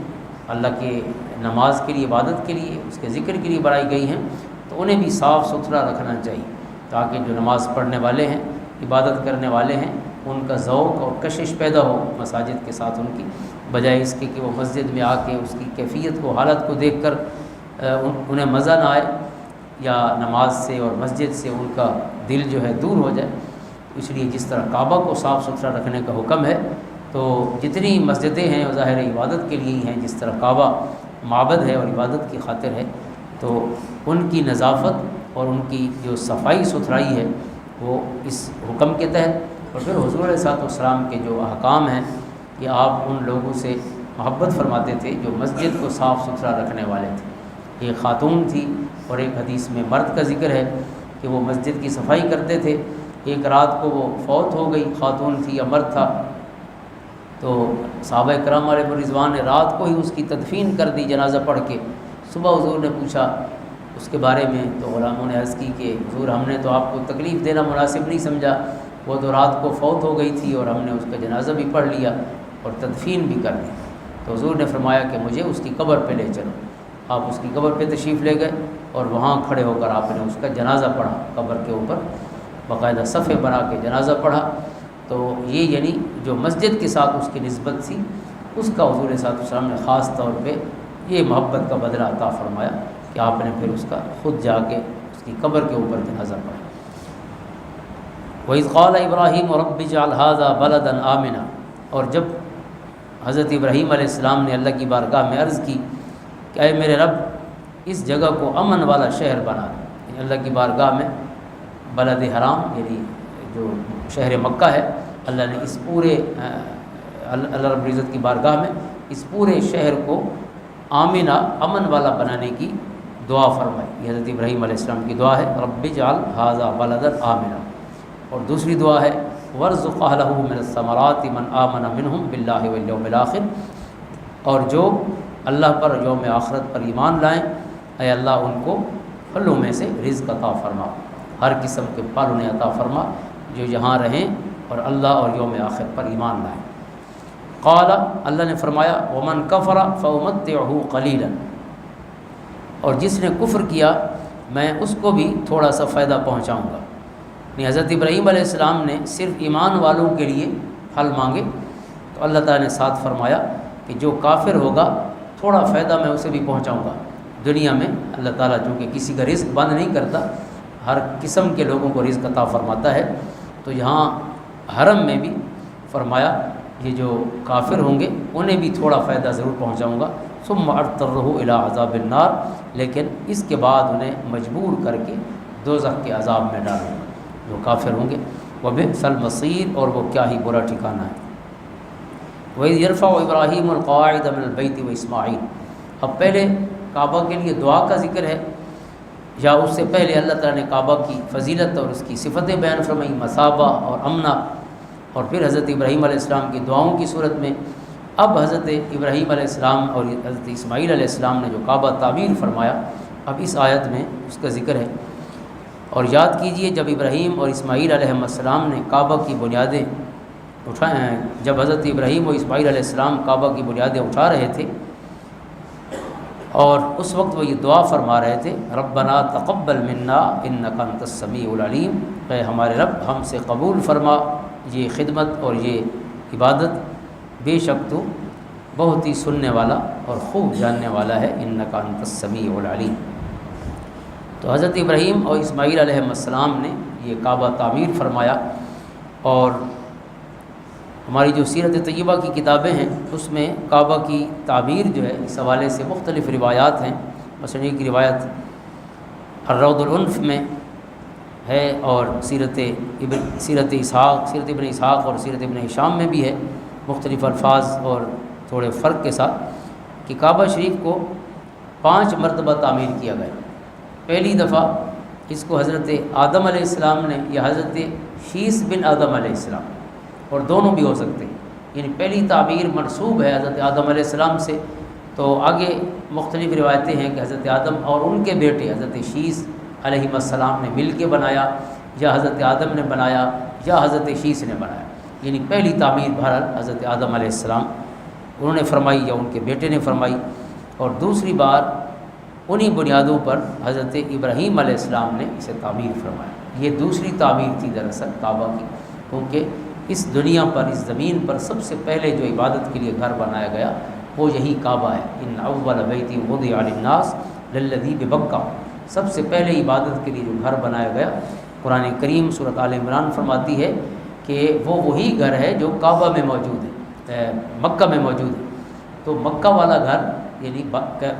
اللہ کے نماز کے لیے، عبادت کے لیے، اس کے ذکر کے لیے بنائی گئی ہیں، تو انہیں بھی صاف ستھرا رکھنا چاہیے، تاکہ جو نماز پڑھنے والے ہیں، عبادت کرنے والے ہیں، ان کا ذوق اور کشش پیدا ہو مساجد کے ساتھ ان کی، بجائے اس کے کہ وہ مسجد میں آ کے اس کی کیفیت کو، حالت کو دیکھ کر انہیں مزہ نہ آئے، یا نماز سے اور مسجد سے ان کا دل جو ہے دور ہو جائے۔ اس لیے جس طرح کعبہ کو صاف ستھرا رکھنے کا حکم ہے، تو جتنی مسجدیں ہیں وہ ظاہر عبادت کے لیے ہی ہیں، جس طرح کعبہ معبد ہے اور عبادت کی خاطر ہے، تو ان کی نظافت اور ان کی جو صفائی ستھرائی ہے وہ اس حکم کے تحت، اور پھر حضور علیہ السلام کے جو احکام ہیں کہ آپ ان لوگوں سے محبت فرماتے تھے جو مسجد کو صاف ستھرا رکھنے والے تھے۔ ایک خاتون تھی اور ایک حدیث میں مرد کا ذکر ہے کہ وہ مسجد کی صفائی کرتے تھے۔ ایک رات کو وہ فوت ہو گئی، خاتون تھی یا مرد تھا، تو صحابہ کرام علیہ رضوان نے رات کو ہی اس کی تدفین کر دی جنازہ پڑھ کے۔ صبح حضور نے پوچھا اس کے بارے میں، تو غلاموں نے عرض کی کہ حضور ہم نے تو آپ کو تکلیف دینا مناسب نہیں سمجھا، وہ تو رات کو فوت ہو گئی تھی اور ہم نے اس کا جنازہ بھی پڑھ لیا اور تدفین بھی کر دی۔ تو حضور نے فرمایا کہ مجھے اس کی قبر پہ لے چلو۔ آپ اس کی قبر پہ تشریف لے گئے اور وہاں کھڑے ہو کر آپ نے اس کا جنازہ پڑھا، قبر کے اوپر باقاعدہ صفحے بنا کے جنازہ پڑھا۔ تو یہ یعنی جو مسجد کے ساتھ اس کی نسبت تھی، اس کا حضور صلی اللہ علیہ وسلم نے خاص طور پہ یہ محبت کا بدلہ عطا فرمایا کہ آپ نے پھر اس کا خود جا کے اس کی قبر کے اوپر جنازہ پڑھا۔ وَإِذْ قَالَ إِبْرَاهِيمُ رَبِّ اجْعَلْ هَٰذَا بَلَدًا آمِنًا، اور جب حضرت ابراہیم علیہ السلام نے اللہ کی بارگاہ میں عرض کی کہ اے میرے رب اس جگہ کو امن والا شہر بنا دے، یعنی اللہ کی بارگاہ میں بلد حرام یعنی جو شہر مکہ ہے، اللہ نے اس پورے اللہ رب العزت کی بارگاہ میں اس پورے شہر کو آمنہ امن والا بنانے کی دعا فرمائی۔ یہ حضرت ابراہیم علیہ السلام کی دعا ہے، رب اجعل ھذا بلدا آمنا۔ اور دوسری دعا ہے وارزق اہلہ من الثمرات من آمن منہم باللہ والیوم الآخر، اور جو اللہ پر یوم آخرت پر ایمان لائیں، اے اللہ ان کو پھلوں میں سے رزق عطا فرما، ہر قسم کے پھل انہیں عطا فرما جو یہاں رہیں اور اللہ اور یوم آخر پر ایمان لائیں۔ قال، اللہ نے فرمایا ومن کفر فامتعہ قلیلا، اور جس نے کفر کیا میں اس کو بھی تھوڑا سا فائدہ پہنچاؤں گا۔ یعنی حضرت ابراہیم علیہ السلام نے صرف ایمان والوں کے لیے پھل مانگے، تو اللہ تعالیٰ نے ساتھ فرمایا کہ جو کافر ہوگا تھوڑا فائدہ میں اسے بھی پہنچاؤں گا۔ دنیا میں اللہ تعالیٰ چونکہ کسی کا رزق بند نہیں کرتا، ہر قسم کے لوگوں کو رزق عطا فرماتا ہے، تو یہاں حرم میں بھی فرمایا یہ جو کافر ہوں گے انہیں بھی تھوڑا فائدہ ضرور پہنچاؤں گا۔ ثم اضطرہ الی عذاب النار، لیکن اس کے بعد انہیں مجبور کر کے دوزخ کے عذاب میں ڈالوں گا جو کافر ہوں گے۔ وبئس المصیر، اور وہ کیا ہی برا ٹھکانہ ہے۔ وَإِذْ يَرْفَعُ إِبْرَاهِيمُ الْقَوَاعِدَ مِنَ الْبَيْتِ وَإِسْمَاعِيلُ، اب پہلے کعبہ کے لیے دعا کا ذکر ہے، یا اس سے پہلے اللہ تعالیٰ نے کعبہ کی فضیلت اور اس کی صفتیں بیان فرمائی، مثابہ اور امنہ، اور پھر حضرت ابراہیم علیہ السلام کی دعاؤں کی صورت میں اب حضرت ابراہیم علیہ السلام اور حضرت اسماعیل علیہ السلام نے جو کعبہ تعمیر فرمایا، اب اس آیت میں اس کا ذکر ہے۔ اور یاد کیجئے جب ابراہیم اور اسماعیل علیہ السلام نے کعبہ کی بنیادیں اٹھائیں، جب حضرت ابراہیم اور اسماعیل علیہ السلام کعبہ کی بنیادیں اٹھا رہے تھے، اور اس وقت وہ یہ دعا فرما رہے تھے ربنا تقبل منا انک انت السمیع العلیم، اے ہمارے رب ہم سے قبول فرما یہ خدمت اور یہ عبادت، بے شک تو بہت ہی سننے والا اور خوب جاننے والا ہے، انک انت السمیع العلیم۔ تو حضرت ابراہیم اور اسماعیل علیہ السلام نے یہ کعبہ تعمیر فرمایا، اور ہماری جو سیرت طیبہ کی کتابیں ہیں اس میں کعبہ کی تعمیر جو ہے اس حوالے سے مختلف روایات ہیں۔ مثلا ایک روایت الروض العنف میں ہے، اور سیرت ابن اسحاق اور سیرت ابن ہشام میں بھی ہے، مختلف الفاظ اور تھوڑے فرق کے ساتھ، کہ کعبہ شریف کو 5 مرتبہ تعمیر کیا گیا۔ پہلی دفعہ اس کو حضرت آدم علیہ السلام نے، یا حضرت شیس بن آدم علیہ السلام، اور دونوں بھی ہو سکتے ہیں، یعنی پہلی تعمیر منسوب ہے حضرت آدم علیہ السلام سے، تو آگے مختلف روایتیں ہیں کہ حضرت آدم اور ان کے بیٹے حضرت شیس علیہ السلام نے مل کے بنایا، یا حضرت آدم نے بنایا، یا حضرت شیس نے بنایا، یعنی پہلی تعمیر بہرحال حضرت آدم علیہ السلام انہوں نے فرمائی یا ان کے بیٹے نے فرمائی۔ اور دوسری بار انہی بنیادوں پر حضرت ابراہیم علیہ السلام نے اسے تعمیر فرمایا۔ یہ دوسری تعمیر تھی دراصل کعبہ کی، کیونکہ اس دنیا پر، اس زمین پر سب سے پہلے جو عبادت کے لیے گھر بنایا گیا وہ یہی کعبہ ہے۔ ان اول بیت وضع للناس للذی ببکہ، سب سے پہلے عبادت کے لیے جو گھر بنایا گیا، قرآن کریم سورۃ آل عمران فرماتی ہے کہ وہ وہی گھر ہے جو کعبہ میں موجود ہے، مکہ میں موجود ہے۔ تو مکہ والا گھر یعنی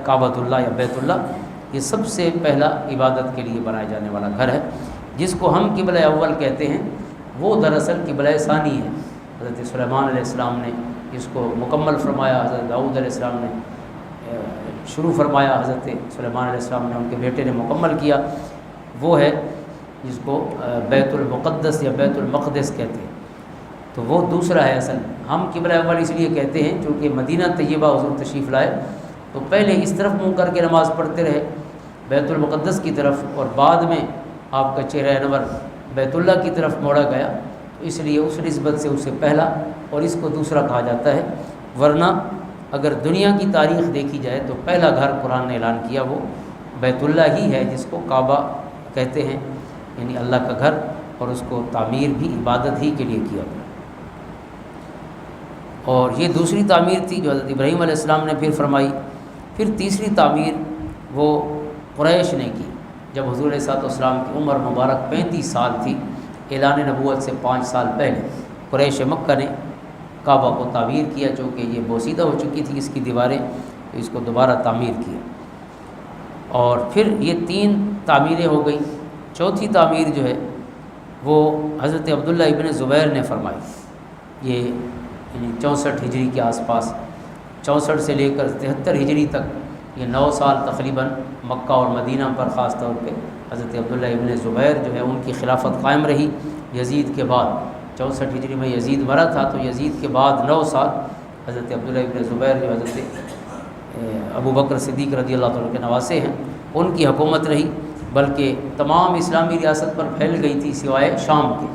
کعبۃ اللہ یا بیت اللہ، یہ سب سے پہلا عبادت کے لیے بنائے جانے والا گھر ہے، جس کو ہم قبلہ اول کہتے ہیں۔ وہ دراصل قبلہ ثانی ہے۔ حضرت سلیمان علیہ السلام نے اس کو مکمل فرمایا، حضرت داؤد علیہ السلام نے شروع فرمایا، حضرت سلیمان علیہ السلام نے ان کے بیٹے نے مکمل کیا۔ وہ ہے جس کو بیت المقدس یا بیت المقدس کہتے ہیں، تو وہ دوسرا ہے اصل۔ ہم قبلہ اول اس لیے کہتے ہیں چونکہ مدینہ طیبہ حضور تشریف لائے تو پہلے اس طرف منہ کر کے نماز پڑھتے رہے بیت المقدس کی طرف، اور بعد میں آپ کا چہرہ انور بیت اللہ کی طرف موڑا گیا، تو اس لیے اس نسبت سے اسے پہلا اور اس کو دوسرا کہا جاتا ہے۔ ورنہ اگر دنیا کی تاریخ دیکھی جائے تو پہلا گھر قرآن نے اعلان کیا وہ بیت اللہ ہی ہے، جس کو کعبہ کہتے ہیں، یعنی اللہ کا گھر، اور اس کو تعمیر بھی عبادت ہی کے لیے کیا گیا۔ اور یہ دوسری تعمیر تھی جو حضرت ابراہیم علیہ السلام نے پھر فرمائی۔ پھر تیسری تعمیر وہ قریش نے کی، جب حضور علیہ السلام کی عمر مبارک 35 سال تھی، اعلان نبوت سے 5 سال پہلے قریش مکہ نے کعبہ کو تعمیر کیا، چونکہ یہ بوسیدہ ہو چکی تھی اس کی دیواریں، تو اس کو دوبارہ تعمیر کیا۔ اور پھر یہ 3 تعمیریں ہو گئی۔ چوتھی تعمیر جو ہے وہ حضرت عبداللہ ابن زبیر نے فرمائی، یہ یعنی 64 ہجری کے آس پاس، 64 سے لے کر 73 ہجری تک یہ 9 سال تقریباً مکہ اور مدینہ پر خاص طور پہ حضرت عبداللہ ابن زبیر جو ہے ان کی خلافت قائم رہی۔ یزید کے بعد 64 ہجری میں یزید مرا تھا، تو یزید کے بعد 9 سال حضرت عبداللہ ابن زبیر جو حضرت ابو بکر صدیق رضی اللہ عنہ کے نواسے ہیں، ان کی حکومت رہی، بلکہ تمام اسلامی ریاست پر پھیل گئی تھی سوائے شام کے۔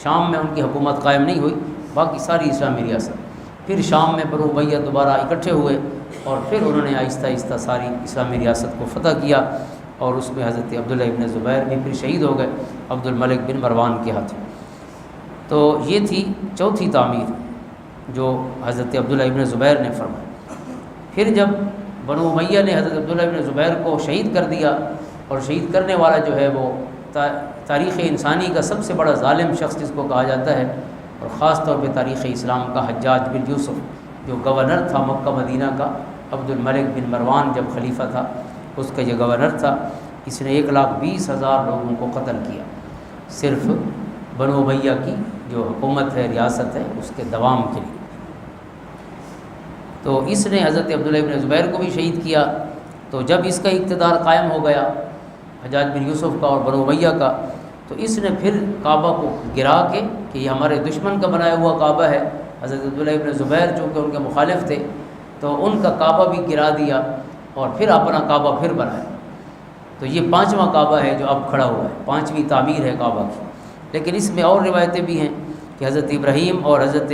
شام میں ان کی حکومت قائم نہیں ہوئی، باقی ساری اسلامی ریاست۔ پھر شام میں بنو امیہ دوبارہ اکٹھے ہوئے اور پھر انہوں نے آہستہ آہستہ ساری اسلامی ریاست کو فتح کیا، اور اس میں حضرت عبداللہ ابن زبیر بھی پھر شہید ہو گئے عبد الملک بن مروان کے ہاتھوں۔ تو یہ تھی چوتھی تعمیر جو حضرت عبداللہ ابن زبیر نے فرمائی۔ پھر جب بنو امیہ نے حضرت عبداللہ ابن زبیر کو شہید کر دیا، اور شہید کرنے والا جو ہے وہ تاریخ انسانی کا سب سے بڑا ظالم شخص جس کو کہا جاتا ہے، اور خاص طور پہ تاریخ اسلام کا حجاج بن یوسف، جو گورنر تھا مکہ مدینہ کا، عبد الملک بن مروان جب خلیفہ تھا اس کا یہ گورنر تھا۔ اس نے 1,20,000 لوگوں کو قتل کیا، صرف بنو امیہ کی جو حکومت ہے، ریاست ہے، اس کے دوام کے لیے۔ تو اس نے حضرت عبداللہ ابن زبیر کو بھی شہید کیا۔ تو جب اس کا اقتدار قائم ہو گیا حجاج بن یوسف کا اور بنو امیہ کا، تو اس نے پھر کعبہ کو گرا کے کہ یہ ہمارے دشمن کا بنایا ہوا کعبہ ہے، حضرت عبداللہ ابن زبیر چونکہ ان کے مخالف تھے تو ان کا کعبہ بھی گرا دیا، اور پھر اپنا کعبہ پھر بنایا۔ تو یہ 5واں کعبہ ہے جو اب کھڑا ہوا ہے، 5ویں تعمیر ہے کعبہ کی۔ لیکن اس میں اور روایتیں بھی ہیں کہ حضرت ابراہیم اور حضرت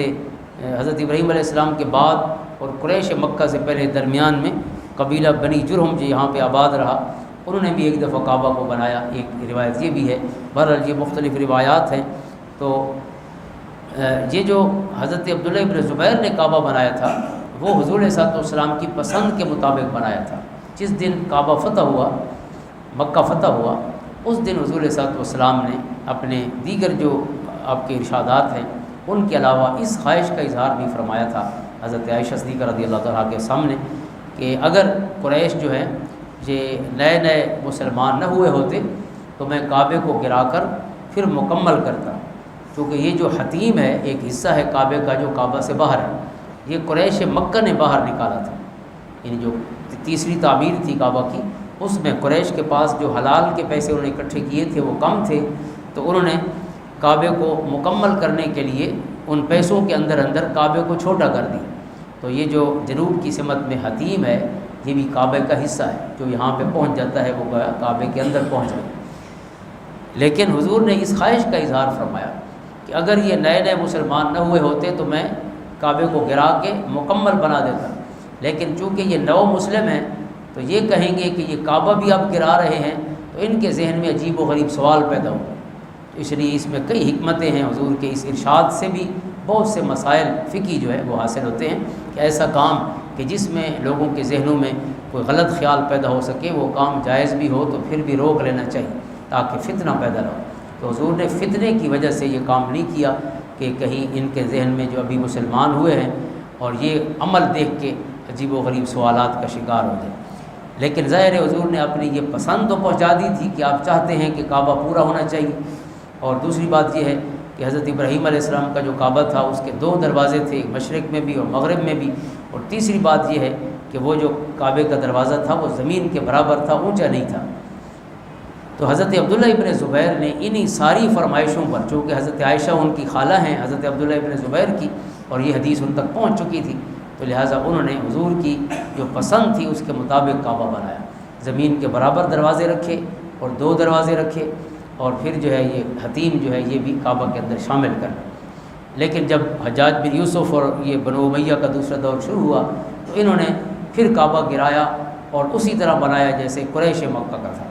ابراہیم علیہ السلام کے بعد اور قریش مکہ سے پہلے درمیان میں قبیلہ بنی جرہم جو یہاں پہ آباد رہا، انہوں نے بھی ایک دفعہ کعبہ کو بنایا، ایک روایت یہ بھی ہے۔ بہرحال یہ مختلف روایات ہیں۔ تو یہ جو حضرت عبداللہ ابن زبیر نے کعبہ بنایا تھا وہ حضور علیہ السلام کی پسند کے مطابق بنایا تھا۔ جس دن کعبہ فتح ہوا، مکہ فتح ہوا، اس دن حضور علیہ السلام نے اپنے دیگر جو آپ کے ارشادات ہیں ان کے علاوہ اس خواہش کا اظہار بھی فرمایا تھا حضرت عائشہ صدیقہ رضی اللہ تعالیٰ کے سامنے کہ اگر قریش جو ہے یہ نئے مسلمان نہ ہوئے ہوتے تو میں کعبے کو گرا کر پھر مکمل کرتا، کیونکہ یہ جو حتیم ہے ایک حصہ ہے کعبے کا جو کعبہ سے باہر ہے، یہ قریش مکہ نے باہر نکالا تھا۔ یعنی جو تیسری تعمیر تھی کعبہ کی، اس میں قریش کے پاس جو حلال کے پیسے انہوں نے اکٹھے کیے تھے وہ کم تھے، تو انہوں نے کعبے کو مکمل کرنے کے لیے ان پیسوں کے اندر کعبے کو چھوٹا کر دیا۔ تو یہ جو جنوب کی سمت میں حتیم ہے یہ بھی کعبے کا حصہ ہے، جو یہاں پہ پہنچ جاتا ہے وہ کعبے کے اندر پہنچ گیا۔ لیکن حضور نے اس خواہش کا اظہار فرمایا کہ اگر یہ نئے مسلمان نہ ہوئے ہوتے تو میں کعبے کو گرا کے مکمل بنا دیتا، لیکن چونکہ یہ نو مسلم ہیں تو یہ کہیں گے کہ یہ کعبہ بھی آپ گرا رہے ہیں، تو ان کے ذہن میں عجیب و غریب سوال پیدا ہو، تو اس لیے اس میں کئی حکمتیں ہیں، حضور کے اس ارشاد سے بھی بہت سے مسائل فقہی جو ہے وہ حاصل ہوتے ہیں کہ ایسا کام کہ جس میں لوگوں کے ذہنوں میں کوئی غلط خیال پیدا ہو سکے وہ کام جائز بھی ہو تو پھر بھی روک لینا چاہیے تاکہ فتنہ پیدا نہ ہو۔ تو حضور نے فتنے کی وجہ سے یہ کام نہیں کیا کہ کہیں ان کے ذہن میں جو ابھی مسلمان ہوئے ہیں اور یہ عمل دیکھ کے عجیب و غریب سوالات کا شکار ہو جائے۔ لیکن ظاہر حضور نے اپنی یہ پسند تو پہنچا دی تھی کہ آپ چاہتے ہیں کہ کعبہ پورا ہونا چاہیے، اور دوسری بات یہ ہے کہ حضرت ابراہیم علیہ السلام کا جو کعبہ تھا اس کے 2 دروازے تھے، مشرق میں بھی اور مغرب میں بھی، اور تیسری بات یہ ہے کہ وہ جو کعبے کا دروازہ تھا وہ زمین کے برابر تھا، اونچا نہیں تھا۔ تو حضرت عبداللہ ابن زبیر نے انہی ساری فرمائشوں پر، چونکہ حضرت عائشہ ان کی خالہ ہیں حضرت عبداللہ ابن زبیر کی، اور یہ حدیث ان تک پہنچ چکی تھی، تو لہٰذا انہوں نے حضور کی جو پسند تھی اس کے مطابق کعبہ بنایا، زمین کے برابر دروازے رکھے اور 2 دروازے رکھے، اور پھر جو ہے یہ حتیم جو ہے یہ بھی کعبہ کے اندر شامل کر۔ لیکن جب حجاج بن یوسف اور یہ بنو امیہ کا دوسرا دور شروع ہوا تو انہوں نے پھر کعبہ گرایا اور اسی طرح بنایا جیسے قریش مکہ کا تھا،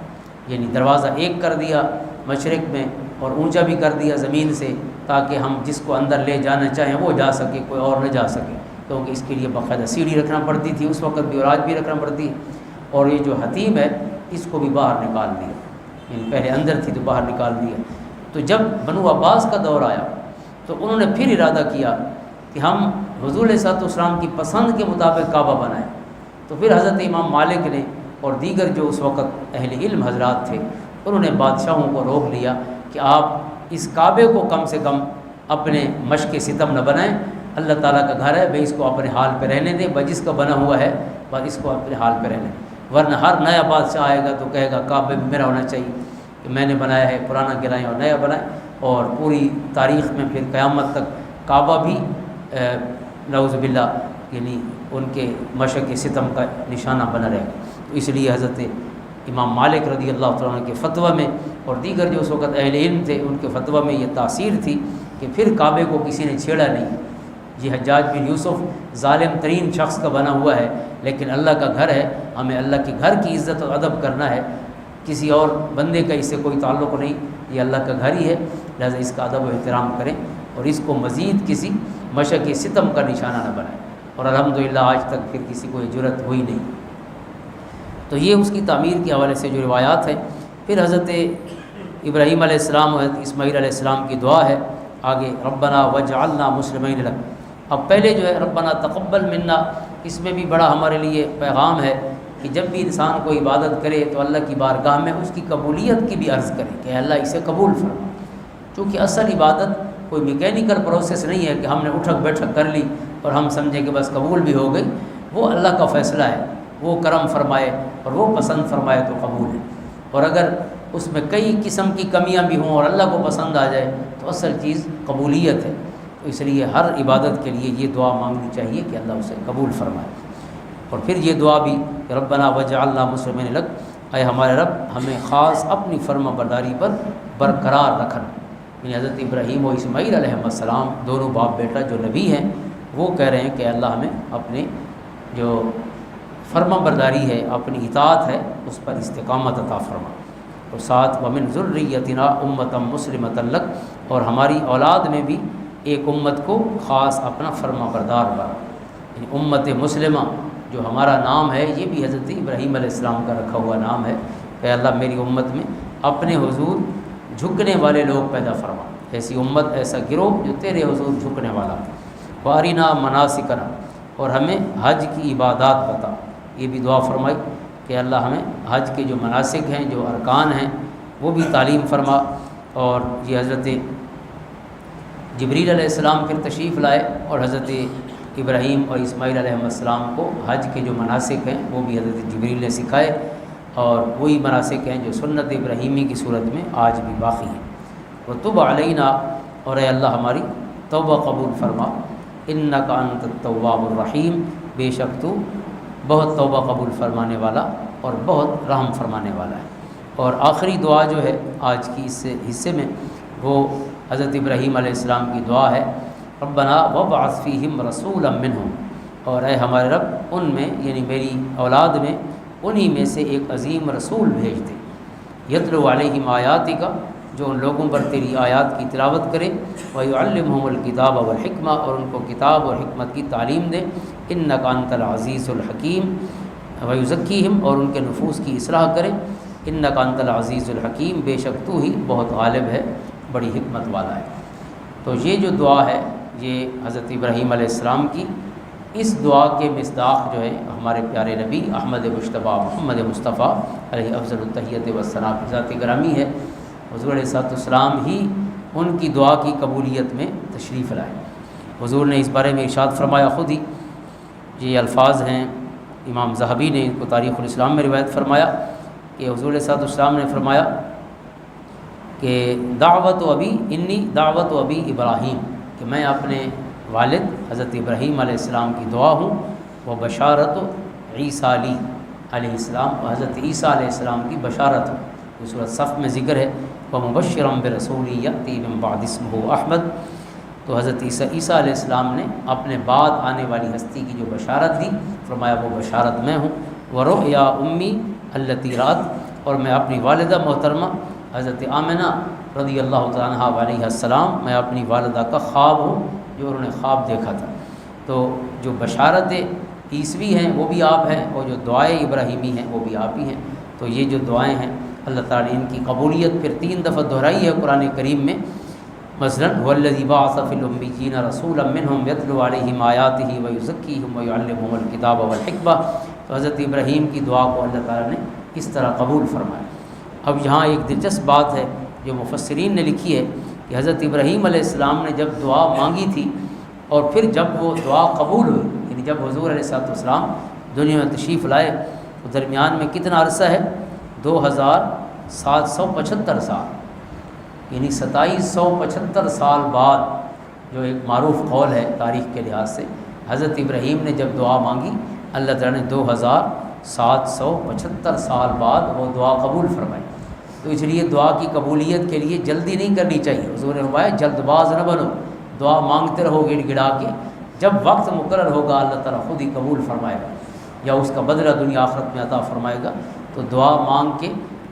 یعنی دروازہ ایک کر دیا مشرق میں اور اونچا بھی کر دیا زمین سے، تاکہ ہم جس کو اندر لے جانا چاہیں وہ جا سکے، کوئی اور نہ جا سکے، کیونکہ اس کے لیے باقاعدہ سیڑھی رکھنا پڑتی تھی اس وقت بھی اور آج بھی رکھنا پڑتی ہے۔ اور یہ جو حتیم ہے اس کو بھی باہر نکال دیا، یعنی پہلے اندر تھی تو باہر نکال دیا۔ تو جب بنو عباس کا دور آیا تو انہوں نے پھر ارادہ کیا کہ ہم حضور علیہ السلام کی پسند کے مطابق کعبہ بنائیں۔ تو پھر حضرت امام مالک نے اور دیگر جو اس وقت اہل علم حضرات تھے انہوں نے بادشاہوں کو روک لیا کہ آپ اس کعبے کو کم سے کم اپنے مشق ستم نہ بنائیں، اللہ تعالیٰ کا گھر ہے، بھائی اس کو اپنے حال پہ رہنے دیں، جس کا بنا ہوا ہے بس اس کو اپنے حال پہ رہنے دیں، ورنہ ہر نیا بادشاہ آئے گا تو کہے گا کعبہ بھی میرا ہونا چاہیے، کہ میں نے بنایا ہے، پرانا گرائیں اور نیا بنائیں، اور پوری تاریخ میں پھر قیامت تک کعبہ بھی نعوذ باللہ یعنی ان کے مشق ستم کا نشانہ بنا رہے گا۔ تو اس لیے حضرت امام مالک رضی اللہ تعالیٰ عنہ کے فتویٰ میں اور دیگر جو اس وقت اہل علم تھے ان کے فتویٰ میں یہ تاثیر تھی کہ پھر کعبے کو کسی نے چھیڑا نہیں۔ یہ حجاج بن یوسف ظالم ترین شخص کا بنا ہوا ہے، لیکن اللہ کا گھر ہے، ہمیں اللہ کے گھر کی عزت و ادب کرنا ہے، کسی اور بندے کا اس سے کوئی تعلق نہیں، یہ اللہ کا گھر ہی ہے، لہذا اس کا ادب و احترام کریں اور اس کو مزید کسی مشق ستم کا نشانہ نہ بنائیں، اور الحمدللہ آج تک پھر کسی کو یہ جرأت ہوئی نہیں۔ تو یہ اس کی تعمیر کے حوالے سے جو روایات ہیں۔ پھر حضرت ابراہیم علیہ السلام اور حضرت اسماعیل علیہ السلام کی دعا ہے آگے، ربنا وجعلنا مسلمین لک۔ اب پہلے جو ہے ربنا تقبل منا، اس میں بھی بڑا ہمارے لیے پیغام ہے کہ جب بھی انسان کو عبادت کرے تو اللہ کی بارگاہ میں اس کی قبولیت کی بھی عرض کرے کہ اللہ اسے قبول فرما، چونکہ اصل عبادت کوئی میکینیکل پروسیس نہیں ہے کہ ہم نے اٹھک بیٹھک کر لی اور ہم سمجھیں کہ بس قبول بھی ہو گئی، وہ اللہ کا فیصلہ ہے، وہ کرم فرمائے اور وہ پسند فرمائے تو قبول ہے، اور اگر اس میں کئی قسم کی کمیاں بھی ہوں اور اللہ کو پسند آ جائے تو اصل چیز قبولیت ہے۔ تو اس لیے ہر عبادت کے لیے یہ دعا مانگنی چاہیے کہ اللہ اسے قبول فرمائے۔ اور پھر یہ دعا بھی کہ ربنا وجعلنا مسلمین لک، اے ہمارے رب ہمیں خاص اپنی فرما برداری پر برقرار رکھنا۔ یعنی حضرت ابراہیم و اسماعیل علیہ السلام دونوں باپ بیٹا جو نبی ہیں وہ کہہ رہے ہیں کہ اللہ ہمیں اپنے جو فرما برداری ہے، اپنی اطاعت ہے، اس پر استقامت عطا فرما، اور ساتھ ومن ذریتنا امۃ مسلمۃ لک، اور ہماری اولاد میں بھی ایک امت کو خاص اپنا فرما بردار بنا۔ یعنی امت مسلمہ جو ہمارا نام ہے یہ بھی حضرت ابراہیم علیہ السلام کا رکھا ہوا نام ہے کہ اللہ میری امت میں اپنے حضور جھکنے والے لوگ پیدا فرما، ایسی امت ایسا گروہ جو تیرے حضور جھکنے والا۔ وارنا مناسکنا، اور ہمیں حج کی عبادات بتا، یہ بھی دعا فرمائی کہ اللہ ہمیں حج کے جو مناسک ہیں، جو ارکان ہیں وہ بھی تعلیم فرما۔ اور یہ حضرت جبریل علیہ السلام پھر تشریف لائے اور حضرت ابراہیم اور اسماعیل علیہ السلام کو حج کے جو مناسک ہیں وہ بھی حضرت جبریل نے سکھائے، اور وہی مناسک ہیں جو سنت ابراہیمی کی صورت میں آج بھی باقی ہیں۔ وتب علینا، اور اے اللہ ہماری توبہ قبول فرما، انک انت التواب الرحیم، بے شک تو بہت توبہ قبول فرمانے والا اور بہت رحم فرمانے والا ہے۔ اور آخری دعا جو ہے آج کی اس حصے میں وہ حضرت ابراہیم علیہ السلام کی دعا ہے، ربنا وابعث فیہم رسولا منہم، اور اے ہمارے رب ان میں یعنی میری اولاد میں انہی میں سے ایک عظیم رسول بھیج دے، یتلو علیہم آیاتک، جو ان لوگوں پر تیری آیات کی تلاوت کرے، ویعلمہم الکتاب والحکمہ، اور ان کو کتاب اور حکمت کی تعلیم دے، انک انت العزیز الحکیم، ویزکیہم، اور ان کے نفوس کی اصلاح کرے، انک انت العزیز الحکیم، بے شک تو ہی بہت غالب ہے، بڑی حکمت والا ہے۔ تو یہ جو دعا ہے یہ حضرت ابراہیم علیہ السلام کی، اس دعا کے مصداق جو ہے ہمارے پیارے نبی احمد مجتبیٰ محمد مصطفیٰ علیہ افضل التحیت والثناء کی ذات گرامی ہے۔ حضور علیہ السلام ہی ان کی دعا کی قبولیت میں تشریف لائے۔ حضور نے اس بارے میں ارشاد فرمایا خود ہی، یہ الفاظ ہیں، امام ذہبی نے ان کو تاریخ الاسلام میں روایت فرمایا کہ حضور علیہ السلام نے فرمایا کہ دعوت ابی انی دعوت ابی ابراہیم، کہ میں اپنے والد حضرت ابراہیم علیہ السلام کی دعا ہوں، وہ بشارت عیسیٰ علیہ السلام، اور حضرت عیسیٰ علیہ السلام کی بشارت ہوں۔ یہ سورۃ صف میں ذکر ہے، وَمُبَشِّرًا بِرَسُولٍ يَأْتِي مِن بَعْدِ اسْمُهُ احمد۔ تو حضرت عیسیٰ علیہ السلام نے اپنے بعد آنے والی ہستی کی جو بشارت دی، فرمایا وہ بشارت میں ہوں۔ وَرُؤْيَا أُمِّي الَّتِي رَأَتْ، اور میں اپنی والدہ محترمہ حضرت آمنہ رضی اللہ تعالیٰ عنہا علیہ السلام، میں اپنی والدہ کا خواب ہوں جو انہوں نے خواب دیکھا تھا۔ تو جو بشارت عیسوی ہیں وہ بھی آپ ہیں، اور جو دعائیں ابراہیمی ہیں وہ بھی آپ ہی ہیں۔ تو یہ جو دعائیں ہیں اللہ تعالیٰ نے ان کی قبولیت پھر 3 دفعہ دہرائی ہے قرآن کریم میں۔ مثلاً وَالَّذِي بَعَثَ فِي الْأُمِّيِّينَ رَسُولًا مِّنْهُمْ يَتْلُو عَلَيْهِمْ آيَاتِهِ وَيُزَكِّيهِمْ وَيُعَلِّمُهُمُ الْكِتَابَ وَالْحِكْمَةَ۔ تو حضرت ابراہیم کی دعا کو اللہ تعالیٰ نے اس طرح قبول فرمایا۔ اب یہاں ایک دلچسپ بات ہے جو مفسرین نے لکھی ہے کہ حضرت ابراہیم علیہ السلام نے جب دعا مانگی تھی اور پھر جب وہ دعا قبول ہوئی، یعنی جب حضور علیہ السلام دنیا میں تشریف لائے، تو درمیان میں کتنا عرصہ ہے؟ 2775 سال، یعنی 2775 سال بعد، جو ایک معروف قول ہے تاریخ کے لحاظ سے، حضرت ابراہیم نے جب دعا مانگی اللہ تعالیٰ نے 2775 سال بعد وہ دعا قبول فرمائی۔ تو اس لیے دعا کی قبولیت کے لیے جلدی نہیں کرنی چاہیے۔ حضور نے فرمایا جلد باز نہ بنو، دعا مانگتے رہو گڑ گڑا کے، جب وقت مقرر ہوگا اللہ تعالیٰ خود ہی قبول فرمائے گا یا اس کا بدلہ دنیا آخرت میں عطا فرمائے گا۔ تو دعا مانگ کے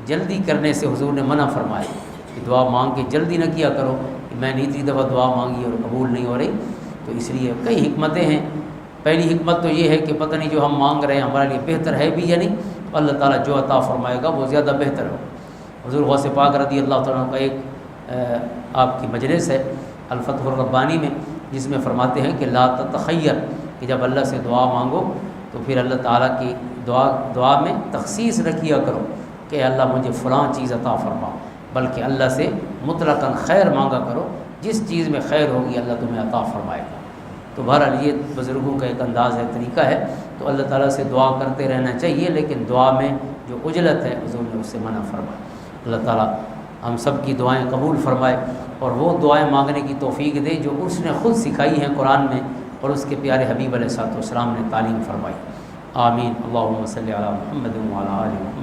جلدی کرنے سے حضور نے منع فرمایا کہ دعا مانگ کے جلدی نہ کیا کرو کہ میں نے اتنی دفعہ دعا مانگی اور قبول نہیں ہو رہی۔ تو اس لیے کئی حکمتیں ہیں۔ پہلی حکمت تو یہ ہے کہ پتہ نہیں جو ہم مانگ رہے ہیں ہمارے لیے بہتر ہے بھی یا نہیں، تو اللہ تعالیٰ جو عطا فرمائے گا وہ زیادہ بہتر ہو۔ حضور غوث پاک رضی اللہ تعالیٰ کا ایک آپ کی مجلس ہے الفتح الربانی میں، جس میں فرماتے ہیں کہ لا تتخیر، کہ جب اللہ سے دعا مانگو تو پھر اللہ تعالیٰ کی دعا میں تخصیص نہ کیا کرو کہ اللہ مجھے فلاں چیز عطا فرما، بلکہ اللہ سے مطلقاً خیر مانگا کرو، جس چیز میں خیر ہوگی اللہ تمہیں عطا فرمائے گا۔ تو بہرحال یہ بزرگوں کا ایک انداز ہے، طریقہ ہے۔ تو اللہ تعالیٰ سے دعا کرتے رہنا چاہیے، لیکن دعا میں جو عجلت ہے حضور نے اس سے منع فرمایا۔ اللہ تعالیٰ ہم سب کی دعائیں قبول فرمائے اور وہ دعائیں مانگنے کی توفیق دے جو اس نے خود سکھائی ہیں قرآن میں اور اس کے پیارے حبیب علیہ السلام نے تعلیم فرمائی۔ آمین۔ اللہم صلی علی محمد وعلی آل محمد۔